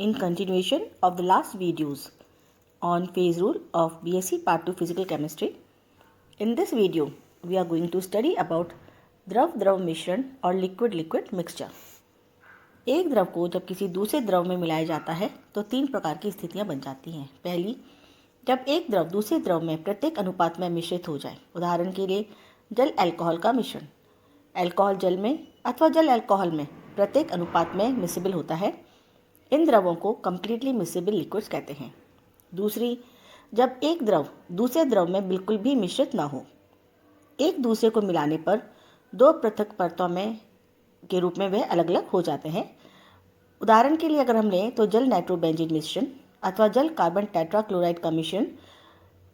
in continuation of the last videos on phase rule of BSc Part 2 Physical Chemistry. In this video, we are going to study about द्रव-द्रव मिश्रण और liquid-liquid mixture. एक द्रव को जब किसी दूसरे द्रव में मिलाया जाता है तो तीन प्रकार की स्थितियां बन जाती हैं। पहली, जब एक द्रव दूसरे द्रव में प्रत्येक अनुपात में मिश्रित हो जाए। उदाहरण के लिए जल अल्कोहल का मिश्रण, अल्कोहल जल में अथवा जल अल्कोहल में प्रत्येक अनुपात में मिसिबल होता है। इन द्रवों को कंप्लीटली मिसिबल लिक्विड्स कहते हैं। दूसरी, जब एक द्रव दूसरे द्रव में बिल्कुल भी मिश्रित ना हो, एक दूसरे को मिलाने पर दो पृथक परतों में के रूप में वह अलग अलग हो जाते हैं। उदाहरण के लिए अगर हम लें तो जल नाइट्रोबेंजीन मिश्रण अथवा जल कार्बन टेट्राक्लोराइड का मिश्रण,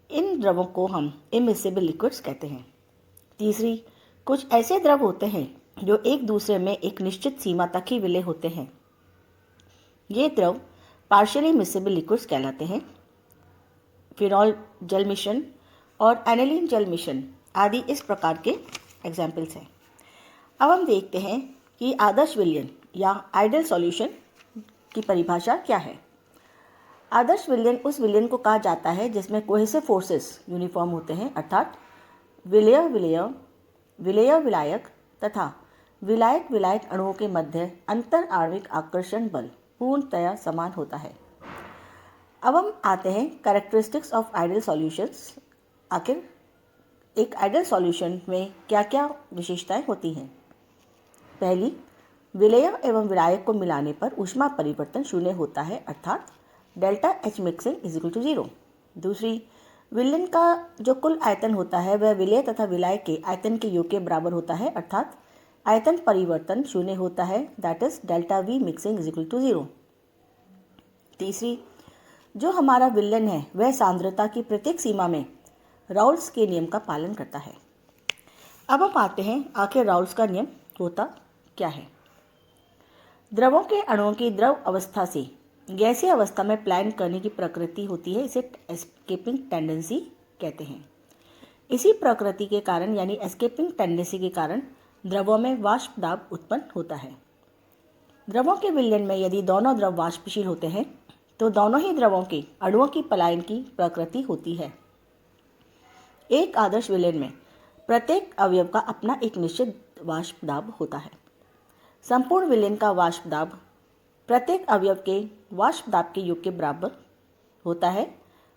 इन द्रवों को हम इमिसिबल लिक्विड्स कहते हैं। तीसरी, कुछ ऐसे द्रव होते हैं जो एक दूसरे में एक निश्चित सीमा तक ही विलय होते हैं। ये द्रव पार्शियली मिसिबल लिक्विड्स कहलाते हैं। फिनॉल जल मिश्रण और एनिलीन जल मिश्रण आदि इस प्रकार के एग्जाम्पल्स हैं। अब हम देखते हैं कि आदर्श विलयन या आइडियल सॉल्यूशन की परिभाषा क्या है। आदर्श विलयन उस विलयन को कहा जाता है जिसमें कोहेसिव फोर्सेस यूनिफॉर्म होते हैं, अर्थात विलय विलायक तथा विलायक विलायक अणुओं के मध्य अंतर आणविक आकर्षण बल पूर्णतया समान होता है। अब हम आते हैं कैरेक्टरिस्टिक्स ऑफ आइडियल सॉल्यूशंस। आखिर एक आइडियल सॉल्यूशन में क्या क्या विशेषताएं होती हैं। पहली, विलय एवं विलायक को मिलाने पर ऊष्मा परिवर्तन शून्य होता है, अर्थात delta H mixing is equal to 0। दूसरी, विलयन का जो कुल आयतन होता है वह विलय तथा विलायक के आयतन के योग के बराबर होता है, अर्थात आयतन परिवर्तन शून्य होता है, that is delta V mixing is equal to 0। तीसरी, जो हमारा विलयन है वह सांद्रता की प्रत्येक सीमा में राउल्स के नियम का पालन करता है। अब हम आते हैं आखिर राउल्स का नियम होता क्या है। द्रवों के अणुओं की द्रव अवस्था से गैसीय अवस्था में पलायन करने की प्रकृति होती है, इसे एस्केपिंग टेंडेंसी कहते हैं। इसी प्रकृति के कारण यानी एस्केपिंग टेंडेंसी के कारण द्रवों में वाष्प दाब उत्पन्न होता है। द्रवों के विलयन में यदि दोनों द्रव वाष्पशील होते हैं तो दोनों ही द्रवों के अणुओं की पलायन की प्रकृति होती है। एक आदर्श विलयन में प्रत्येक अवयव का अपना एक निश्चित वाष्प दाब होता है। संपूर्ण विलयन का वाष्प दाब प्रत्येक अवयव के वाष्प दाब के योग के बराबर होता है,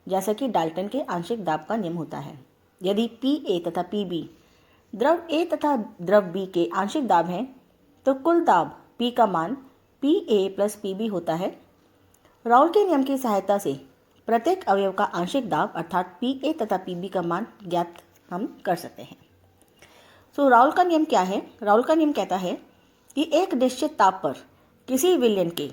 जैसा कि डाल्टन के आंशिक दाब का नियम होता है। यदि Pa तथा Pb द्रव A तथा द्रव B के आंशिक दाब हैं तो कुल दाब P का मान Pa प्लस Pb होता है। राउल के नियम की सहायता से प्रत्येक अवयव का आंशिक दाब अर्थात Pa तथा Pb का मान ज्ञात हम कर सकते हैं। सो राउल का नियम क्या है। राउल का नियम कहता है कि एक निश्चित ताप पर किसी विलयन के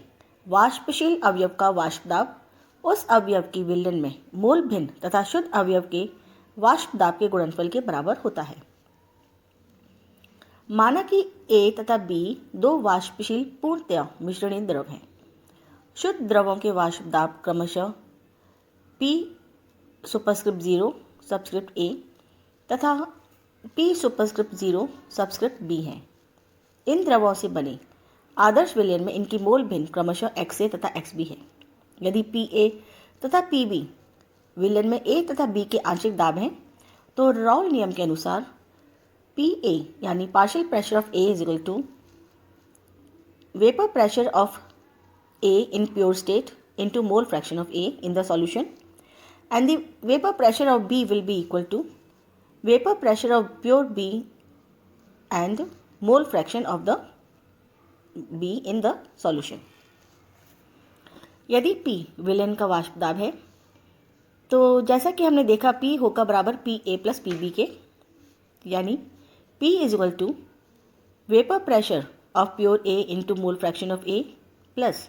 वाष्पशील अवयव का वाष्प दाब उस अवयव की विलयन में मूल भिन्न तथा शुद्ध अवयव के वाष्प दाब के गुणनफल के बराबर होता है। माना कि A तथा B दो वाष्पशील पूर्णतया मिश्रणीय द्रव हैं। शुद्ध द्रवों के वाष्प दाब क्रमशः P सुपरस्क्रिप्ट 0 सबस्क्रिप्ट A तथा P सुपरस्क्रिप्ट 0 सबस्क्रिप्ट B हैं। इन द्रवों से बने आदर्श विलयन में इनकी मोल भिन्न क्रमशः XA तथा XB है। यदि Pa तथा Pb विलयन में A तथा B के आंशिक दाब हैं तो राउल नियम के अनुसार Pa यानी partial pressure of A is equal to vapour pressure of A in pure state into mole fraction of A in the solution, and the vapor pressure of B will be equal to vapor pressure of pure B and mole fraction of the B in the solution. यदि P विलयन का वाष्प दाब है तो जैसा कि हमने देखा P होगा बराबर Pa प्लस Pb के, यानी P is equal to vapour pressure of pure A into mole fraction of A plus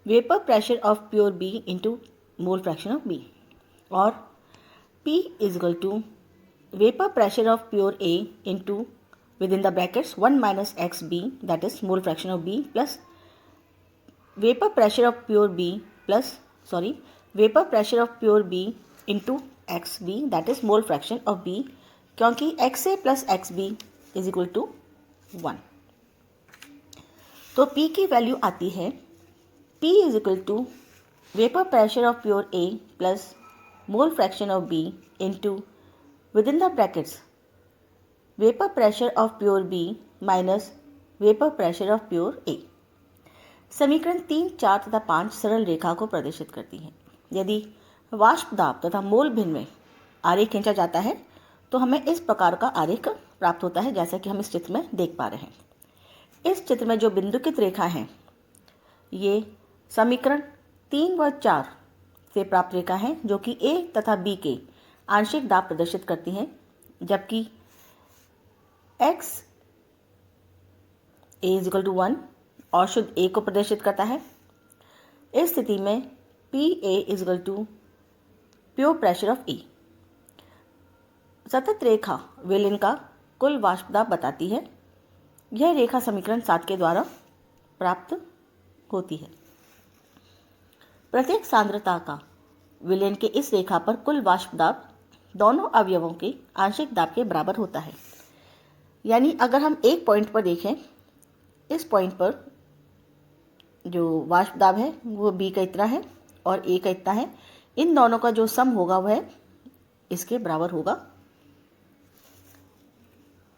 vapour pressure of pure B into mole fraction of B, और P is equal to vapour pressure of pure A into within the brackets 1 minus XB that is mole fraction of B plus vapour pressure of pure B vapour pressure of pure B into XB that is mole fraction of B, क्योंकि XA plus XB is equal to 1। तो P की value आती है P is equal to vapor pressure of pure A plus mole fraction of B into within the brackets vapor pressure of pure B minus vapor pressure of pure A। समीकरण 3, 4 तथा 5 सरल रेखा को प्रदर्शित करती हैं। यदि वाष्प दाब तथा मोल भिन्न में आरेख खींचा जाता है तो हमें इस प्रकार का आरेख प्राप्त होता है, जैसा कि हम इस चित्र में देख पा रहे हैं। इस चित्र में जो बिंदुकित रेखा है ये समीकरण 3 व 4 से प्राप्त रेखा है, जो कि A तथा B के आंशिक दाब प्रदर्शित करती हैं, जबकि x A is equal to 1 और शुद्ध A को प्रदर्शित करता है। इस स्थिति में P A is equal to pure pressure of E। सतत रेखा विलयन का कुल वाष्प दाब बताती है। यह रेखा समीकरण 7 के द्वारा प्राप्त होती है। प्रत्येक सांद्रता का विलयन के इस रेखा पर कुल वाष्प दाब दोनों अवयवों के आंशिक दाब के बराबर होता है। यानी अगर हम एक पॉइंट पर देखें, इस पॉइंट पर जो वाष्प दाब है वो B का इतना है और A का इतना है। इन दोनों का जो सम होगा वह इसके बराबर होगा।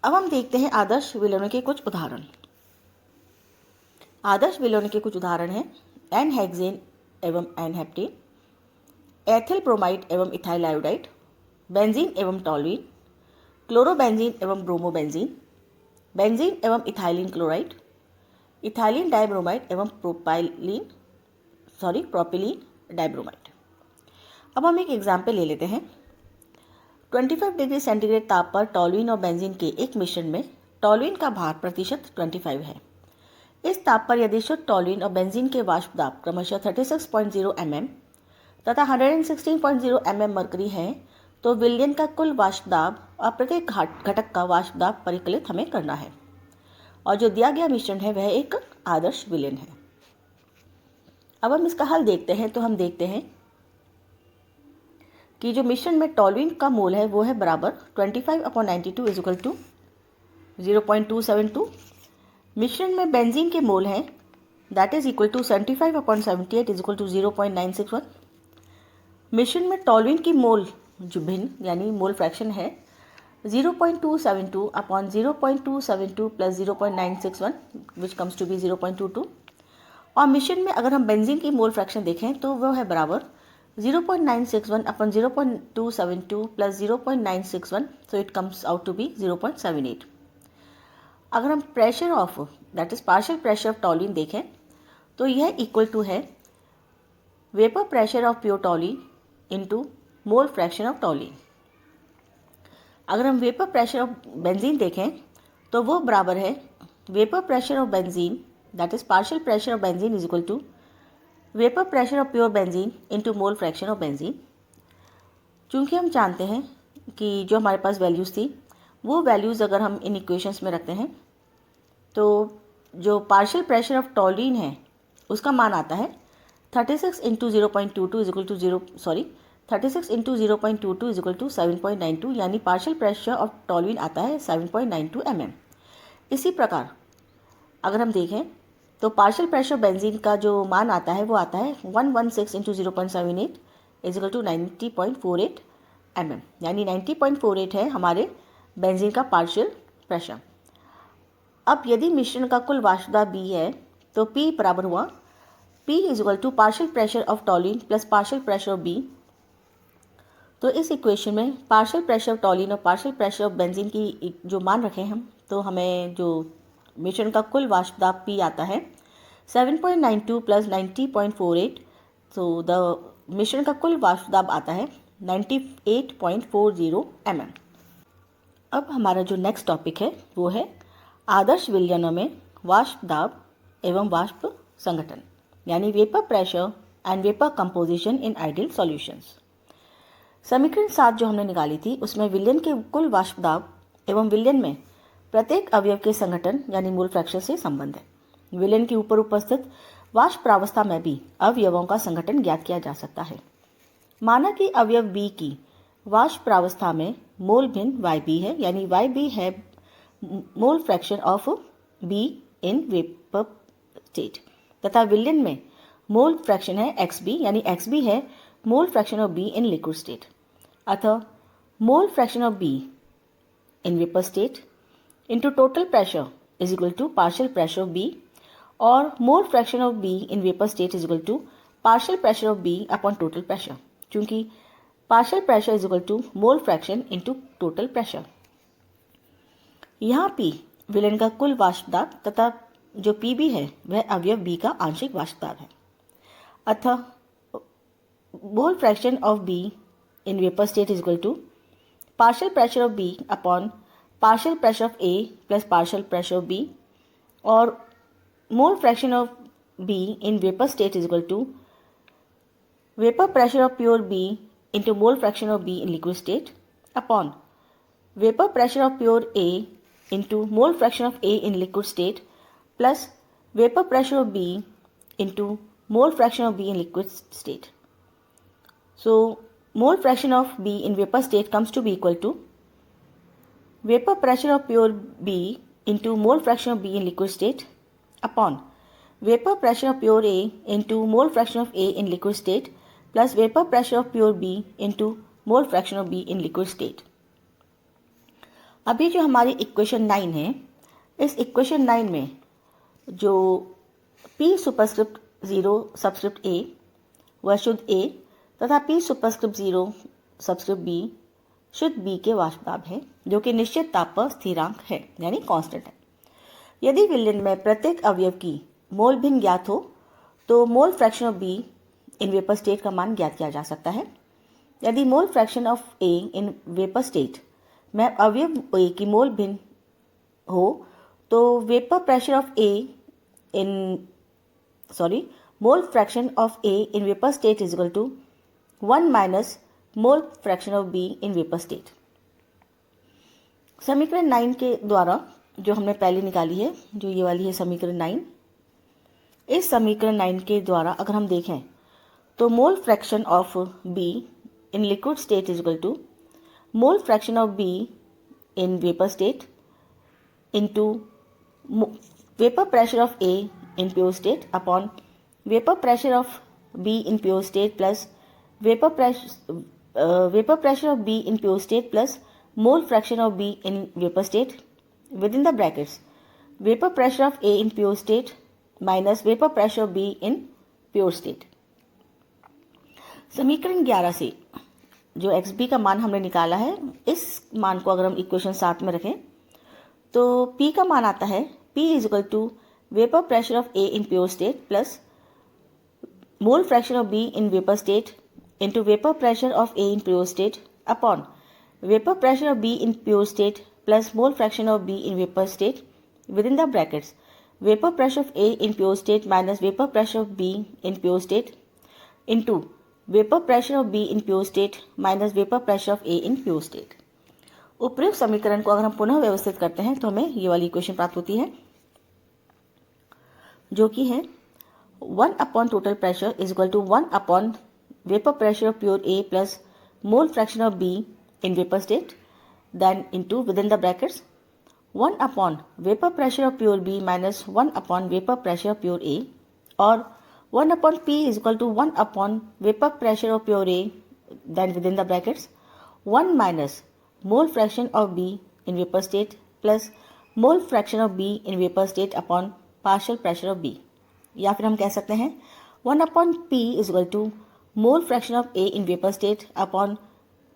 अब हम देखते हैं आदर्श विलयनों के कुछ उदाहरण। आदर्श विलयनों के कुछ उदाहरण हैं एन हेक्सेन एवं एन हेप्टेन, एथिल ब्रोमाइड एवं इथाइल आयोडाइड, बेंजीन एवं टॉलुइन, क्लोरोबेंजीन एवं ब्रोमोबेंजीन, बेंजीन एवं इथाइलिन क्लोराइड, इथाइलिन डाइब्रोमाइड एवं प्रोपिलीन डाइब्रोमाइड। अब हम एक एग्जाम्पल ले लेते हैं। 25 डिग्री सेंटीग्रेड ताप पर टॉलुइन और बेंजीन के एक मिश्रण में टॉलुइन का भार प्रतिशत 25 है। इस ताप पर यदि शुद्ध टॉलुइन और बेंजीन के वाष्प दाब क्रमशः 36.0 mm तथा 116.0 mm मरकरी है तो विलयन का कुल वाष्प दाब और प्रत्येक घटक का वाष्प दाब परिकलित हमें करना है, और जो दिया गया मिश्रण है वह एक आदर्श विलयन है। अब हम इसका हल देखते हैं तो हम देखते हैं कि जो मिश्रण में टॉलुइन का मोल है वो है बराबर 25/92 इज इक्वल टू 0.272। मिश्रण में बेंजीन के मोल हैं that is equal to 75/78 is equal to 0.961। मिश्रण में टॉलुइन की मोल जो भिन्न यानी मोल फ्रैक्शन है 0.272 upon 0.272 plus 0.961 which comes to be 0.22। और मिश्रण में अगर हम बेंजीन की मोल फ्रैक्शन देखें तो वह है बराबर 0.961 upon 0.272 plus 0.961, so it comes out to be 0.78। अगर हम pressure of that is partial pressure of toluene देखें तो यह इक्वल टू है vapour pressure of pure toluene into mole fraction of toluene. अगर हम वेपर प्रेशर ऑफ बेंजीन देखें तो वो बराबर है vapour pressure of benzene that is partial pressure of benzene is equal to vapour pressure of pure benzene into mole fraction of benzene. चूँकि हम जानते हैं कि जो हमारे पास वैल्यूज़ थी वो वैल्यूज़ अगर हम इन इक्वेशंस में रखते हैं तो जो पार्शियल प्रेशर ऑफ टॉलुइन है उसका मान आता है 36 into 0.22 is equal to 36 into 0.22 is equal to 7.92, यानी पार्शियल प्रेशर ऑफ टॉलुइन आता है 7.92 mm। इसी प्रकार अगर हम देखें तो पार्शियल प्रेशर बेंजीन का जो मान आता है वो आता है 116 into 0.78 is equal to 90.48 mm, यानी 90.48 है हमारे बेंजीन का पार्शियल प्रेशर। अब यदि मिश्रण का कुल वाष्प दाब B है तो P बराबर हुआ P is equal to partial pressure of toluene plus partial pressure of B। तो इस इक्वेशन में पार्शियल प्रेशर ऑफ टॉलुइन और पार्शियल प्रेशर ऑफ बेंजीन की जो मान रखें हम तो हमें जो मिश्रण का कुल वाष्प दाब P आता है 7.92 प्लस 90.48, तो द मिश्रण का कुल वाष्प दाब आता है 98.40 mm। अब हमारा जो नेक्स्ट टॉपिक है वो है आदर्श विलयनों में वाष्प दाब एवं वाष्प संगठन, यानी vapour pressure and vapour composition in ideal solutions. समीकरण 7 जो हमने निकाली थी उसमें विलयन के कुल वाष्प दाब एवं विलयन में प्रत्येक अवयव के संगठन यानी मोल फ्रैक्शन से संबंध है। विलयन के ऊपर उपस्थित वाष्प प्रावस्था में भी अवयवों का संगठन ज्ञात किया जा सकता है। माना कि अवयव B की वाष्प प्रावस्था में मोल भिन्न YB है, यानी YB है mole fraction of B in vapour state, तथा विलयन में मोल फ्रैक्शन है XB, यानी XB है mole fraction of B in liquid state. अतः mole fraction of B in vapour state into total pressure is equal to partial pressure of B, और mole fraction of B in vapour state is equal to partial pressure of B upon total pressure, क्योंकि partial pressure is equal to mole fraction into total pressure. यहाँ P villain का कुल वाष्प दाब तथा जो Pb है वह अवयव B का आंशिक वाष्प दाब है। अतः mole fraction of B in vapour state is equal to partial pressure of B upon partial pressure of A plus partial pressure of B, और mole fraction of B in vapour state is equal to vapour pressure of pure B into mole fraction of B in liquid state upon vapour pressure of pure A into mole fraction of A in liquid state plus vapour pressure of B into mole fraction of B in liquid state. So mole fraction of B in vapor state comes to be equal to vapor pressure of pure B into mole fraction of B in liquid state upon vapor pressure of pure A into mole fraction of A in liquid state plus vapor pressure of pure B into mole fraction of B in liquid state। अभी जो हमारी equation 9 है, इस equation 9 में जो P superscript 0 subscript A वह शुद्ध A तथा P सुपरस्क्रिप्ट 0 सबस्क्रिप्ट B शुद्ध B के वाष्प दाब है, जो कि निश्चित ताप पर स्थिरांक है, यानी कांस्टेंट है। यदि विलयन में प्रत्येक अवयव की मोल भिन्न ज्ञात हो तो mole fraction of B in vapour state का मान ज्ञात किया जा सकता है। यदि mole fraction of A in vapour state में अवयव A की मोल भिन्न हो तो vapour pressure of A in mole fraction of A in vapour state is equal to 1 minus mole fraction of B in vapour state. समीकरण 9 के द्वारा जो हमने पहले निकाली है, जो ये वाली है समीकरण 9, इस समीकरण 9 के द्वारा अगर हम देखें तो mole fraction of B in liquid state is equal to mole fraction of B in vapour state into vapour pressure of A in pure state upon vapour pressure of B in pure state plus vapor pressure of B in pure state plus mole fraction of B in vapor state within the brackets vapor pressure of A in pure state minus vapor pressure of B in pure state। समीकरण 11 से जो XB का मान हमने निकाला है, इस मान को अगर हम इक्वेशन 7 में रखें तो P का मान आता है P is equal to vapour pressure of A in pure state plus mole fraction of B in vapour state into vapor pressure of A in pure state upon vapor pressure of B in pure state plus mole fraction of B in vapor state within the brackets vapor pressure of A in pure state minus vapor pressure of B in pure state into vapor pressure of B in pure state minus vapor pressure of A in pure state। उपयुक्त समीकरण को अगर हम पुनः व्यवस्थित करते हैं तो हमें ये वाली इक्वेशन प्राप्त होती है, जो कि है 1 upon total pressure is equal to 1 upon vapor pressure of pure A plus mole fraction of B in vapor state, then into within the brackets 1 upon vapor pressure of pure B minus 1 upon vapor pressure of pure A, or 1 upon P is equal to 1 upon vapor pressure of pure A, then within the brackets 1 minus mole fraction of B in vapor state plus mole fraction of B in vapor state upon partial pressure of B। या फिर हम कह सकते हैं 1 upon P is equal to mole fraction of A in vapor state upon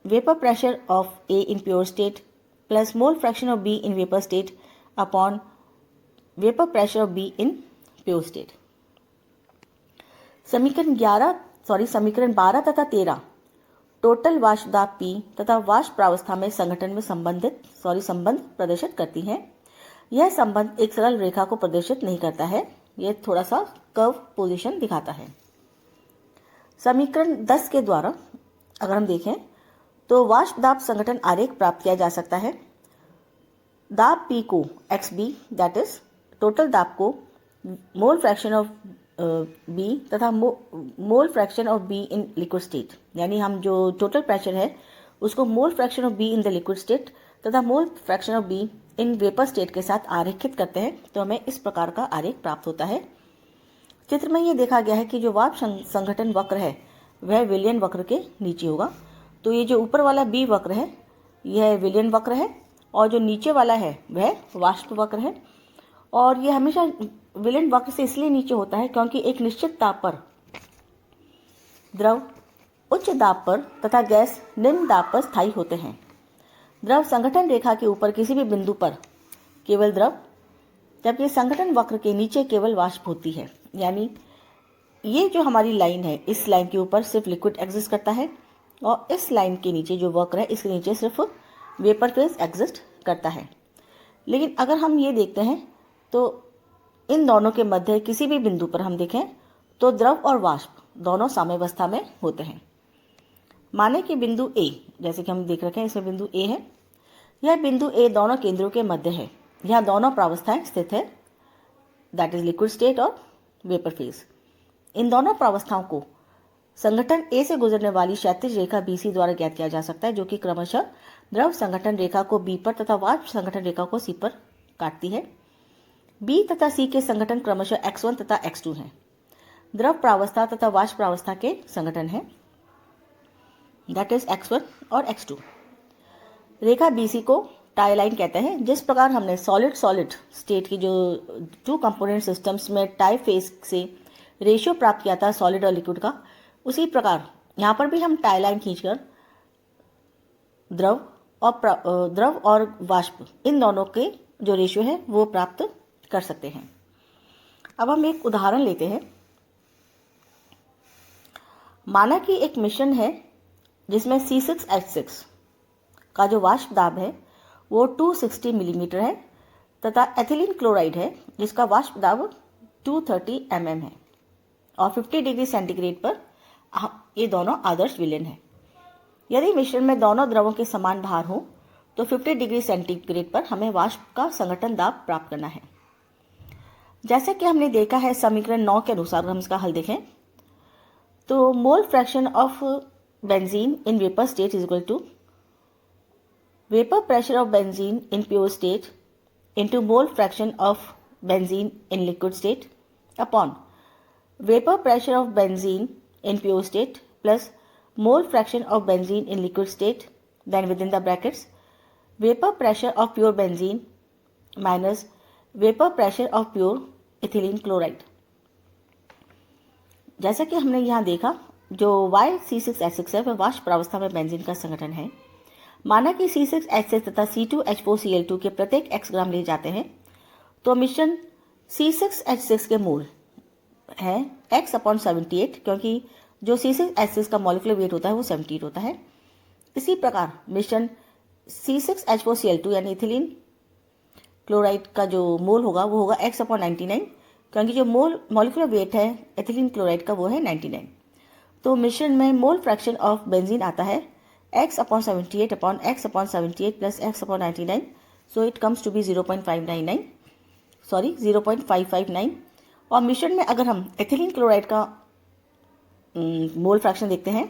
vapor pressure of A in pure state plus mole fraction of B in vapor state upon vapor pressure of B in pure state। समीकरण 12 तथा 13 total वाष्प दाब P तथा वाष्प प्रावस्था में संगठन में संबंध प्रदर्शित करती हैं। यह संबंध एक सरल रेखा को प्रदर्शित नहीं करता है, यह थोड़ा सा कर्व पोजीशन दिखाता है। समीकरण 10 के द्वारा अगर हम देखें तो वाष्प दाब संगठन आरेख प्राप्त किया जा सकता है। दाब P को XB दैट इज टोटल दाब को मोल फ्रैक्शन ऑफ B तथा mole fraction of B in liquid state, यानी हम जो टोटल प्रेशर है उसको mole fraction of B in the liquid state तथा mole fraction of B in vapour state के साथ आरेखित करते हैं तो हमें इस प्रकार का आरेख प्राप्त होता है, चित्र में ये देखा गया है कि जो वाष्प संघटन वक्र है वह विलियन वक्र के नीचे होगा। तो ये जो ऊपर वाला बी वक्र है यह विलियन वक्र है और जो नीचे वाला है वह वाष्प वक्र है। और ये हमेशा विलियन वक्र से इसलिए नीचे होता है क्योंकि एक निश्चित ताप पर द्रव उच्च दाब पर तथा गैस निम्न दाब पर स्थायी होते हैं। द्रव संगठन रेखा के ऊपर किसी भी बिंदु पर केवल द्रव, जबकि संगठन वक्र के नीचे केवल वाष्प होती है। यानी ये जो हमारी लाइन है, इस लाइन के ऊपर सिर्फ लिक्विड एग्जिस्ट करता है और इस लाइन के नीचे जो वक्र है इसके नीचे सिर्फ वेपर फेज एग्जिस्ट करता है। लेकिन अगर हम ये देखते हैं तो इन दोनों के मध्य किसी भी बिंदु पर हम देखें तो द्रव और वाष्प दोनों साम्यावस्था में होते हैं। माने कि बिंदु ए, जैसे कि हम देख रखे हैं इसमें बिंदु ए है, यह बिंदु ए दोनों केंद्रों के मध्य है। यहाँ दोनों प्रावस्थाएं स्थित है, दैट इज लिक्विड स्टेट और वेपर फेज। इन दोनों प्रावस्थाओं को संगठन ए से गुजरने वाली क्षैतिज रेखा BC द्वारा ज्ञात किया जा सकता है, जो कि क्रमशः द्रव संगठन रेखा को B पर तथा वाष्प संगठन रेखा को C पर काटती है। B तथा C के संगठन क्रमशः X1 तथा X2 हैं। द्रव प्रावस्था तथा वाष्प प्रावस्था के संगठन है, दैट इज X1 और X2। रेखा BC को टाई लाइन कहते हैं। जिस प्रकार हमने सॉलिड स्टेट की जो 2 कंपोनेंट सिस्टम्स में टाई फेज से रेशियो प्राप्त किया था सॉलिड और लिक्विड का, उसी प्रकार यहाँ पर भी हम टाई लाइन खींचकर द्रव और वाष्प इन दोनों के जो रेशियो है वो प्राप्त कर सकते हैं। अब हम एक उदाहरण लेते हैं। माना कि एक मिश्रण है जिसमें C6H6 का जो वाष्प दाब है वो 260 मिलीमीटर है तथा एथिलीन क्लोराइड है जिसका वाष्प दाब 230 mm है और 50 डिग्री सेंटीग्रेड पर ये दोनों आदर्श विलयन है। यदि मिश्रण में दोनों द्रवों के समान भार हो तो 50 डिग्री सेंटीग्रेड पर हमें वाष्प का संगठन दाब प्राप्त करना है। जैसा कि हमने देखा है समीकरण 9 के अनुसार, हम इसका हल देखें तो mole fraction of benzene in vapour state is equal to vapour pressure of benzene in pure state into mole fraction of benzene in liquid state upon vapour pressure of benzene in pure state plus mole fraction of benzene in liquid state, then within the brackets vapor pressure of pure benzene minus vapor pressure of pure ethylene chloride। जैसा कि हमने यहाँ देखा जो YC6H6 है वह वाष्प प्रावस्था में बेंजीन का संगठन है। माना कि C6H6 तथा C2H4Cl2 के प्रत्येक x ग्राम लिए जाते हैं तो मिश्रण C6H6 के मोल है x/78, क्योंकि जो C6H6 का मॉलिक्यूलर वेट होता है वो 78 होता है। इसी प्रकार मिश्रण C6H4Cl2 यानी इथिलीन क्लोराइड का जो मोल होगा वो होगा x/99, क्योंकि जो मॉलिक्यूलर वेट है एथिलीन क्लोराइड का वो है 99। तो मिश्रण में मोल फ्रैक्शन ऑफ बेंजीन आता है x/78 upon x/78 plus x/99, so it comes to be 0.559। और मिश्रण में अगर हम एथिलीन क्लोराइड का मोल फ्रैक्शन देखते हैं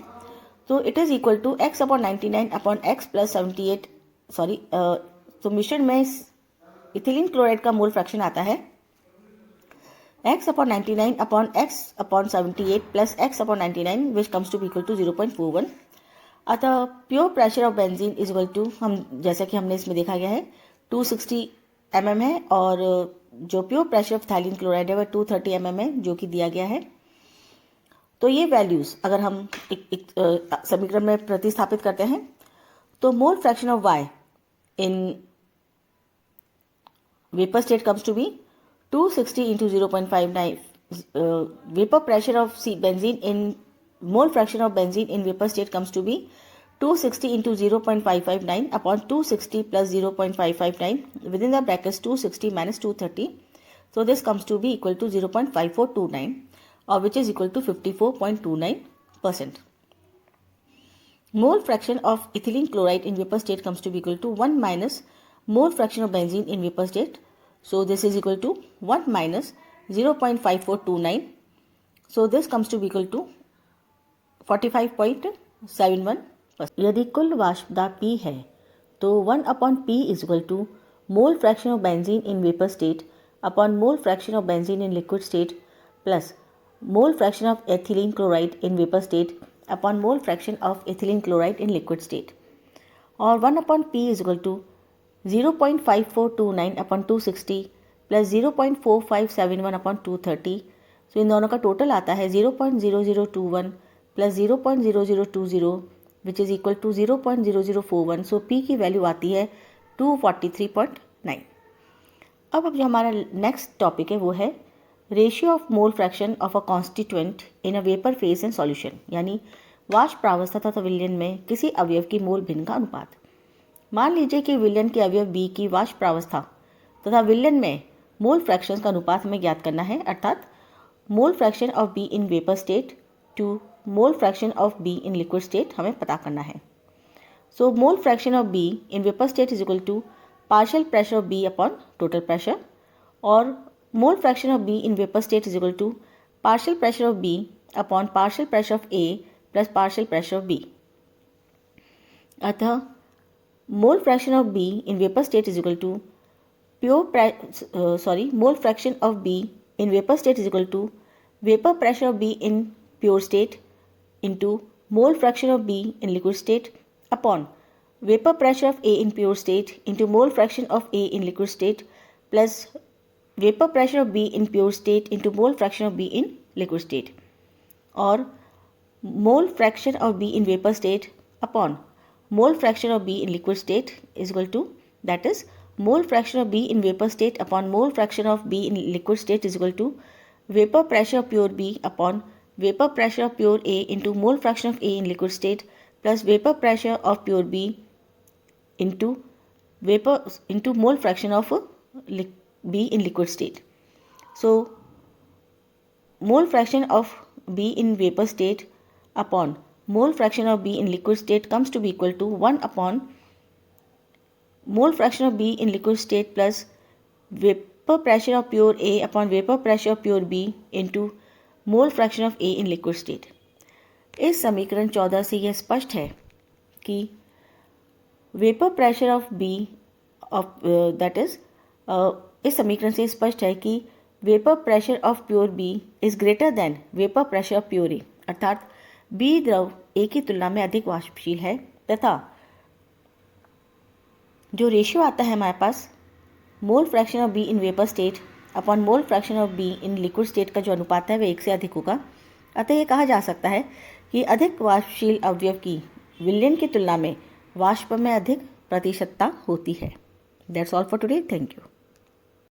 तो it is equal to x/99 upon x plus 78, तो मिश्रण में इथिलीन क्लोराइड का मोल फ्रैक्शन आता है x/99 upon x/78 plus x/99 which comes to be equal to 0.41। अतः pure pressure of benzene is equal to, हम जैसा कि हमने इसमें देखा गया है 260 mm है और जो pure pressure of ethylene chloride है वह 230 mm है जो कि दिया गया है। तो ये वैल्यूज अगर हम एक समीकरण में प्रतिस्थापित करते हैं तो mole fraction of Y in vapour state comes to be 260 into 0.59, vapour pressure of benzene in mole fraction of benzene in vapour state comes to be 260 into 0.559 upon 260 plus 0.559 within the brackets 260 minus 230. So this comes to be equal to 0.5429 which is equal to 54.29%. Mole fraction of ethylene chloride in vapor state comes to be equal to 1 minus mole fraction of benzene in vapor state. So this is equal to 1 minus 0.5429. So this comes to be equal to 45.71%. यदि कुल वाष्प दाब P है तो 1/P is equal to mole fraction of benzene in vapour state upon mole fraction of benzene in liquid state plus mole fraction of ethylene chloride in vapour state upon mole fraction of ethylene chloride in liquid state, और 1/p is equal to 0.5429 upon 260 plus 0.4571 upon 230। तो इन दोनों का total आता है 0.0021 plus 0.0020 which is equal to 0.0041। So p की value आती है 243.9। अब जो हमारा नेक्स्ट टॉपिक है वो है ratio of mole fraction of a constituent in a vapour phase in solution, यानी वाष्प प्रावस्था तथा विलयन में किसी अवयव की मोल भिन्न का अनुपात। मान लीजिए कि विलयन के अवयव B की वाष्प प्रावस्था तथा विलयन में मोल फ्रैक्शन का अनुपात हमें ज्ञात करना है, अर्थात mole fraction of B in vapour state to mole fraction of B in liquid state हमें पता करना है। So mole fraction of B in vapour state is equal to partial pressure of B upon total pressure, और mole fraction of B in vapour state is equal to partial pressure of B upon partial pressure of A plus partial pressure of B। अतः mole fraction of B in vapour state is equal to mole fraction of B in vapour state is equal to vapour pressure of B in pure state into mole fraction of B in liquid state upon vapour pressure of A in pure state into mole fraction of A in liquid state plus vapour pressure of B in pure state into mole fraction of B in liquid state, और mole fraction of B in vapour state upon mole fraction of B in liquid state is equal to, that is mole fraction of B in vapor state upon mole fraction of B in liquid state is equal to vapor pressure of pure B upon vapor pressure of pure A into mole fraction of A in liquid state plus vapor pressure of pure B into mole fraction of B in liquid state. So mole fraction of B in vapor state upon mole fraction of B in liquid state comes to be equal to 1 upon mole fraction of B in liquid state plus vapor pressure of pure A upon vapor pressure of pure B into mole fraction of A in liquid state। इस समीकरण 14 से यह स्पष्ट है कि vapour pressure of B of इस समीकरण से स्पष्ट है कि vapour pressure of pure B is greater than vapour pressure of pure A, अर्थात B द्रव A की तुलना में अधिक वाष्पशील है, तथा जो रेशियो आता है हमारे पास mole fraction of B in vapour state upon mole fraction of B in liquid state का जो अनुपात है वह 1 से अधिक होगा। अतः ये कहा जा सकता है कि अधिक वाष्पशील अवयव की विलयन की तुलना में वाष्प में अधिक प्रतिशतता होती है। That's all for today, thank you.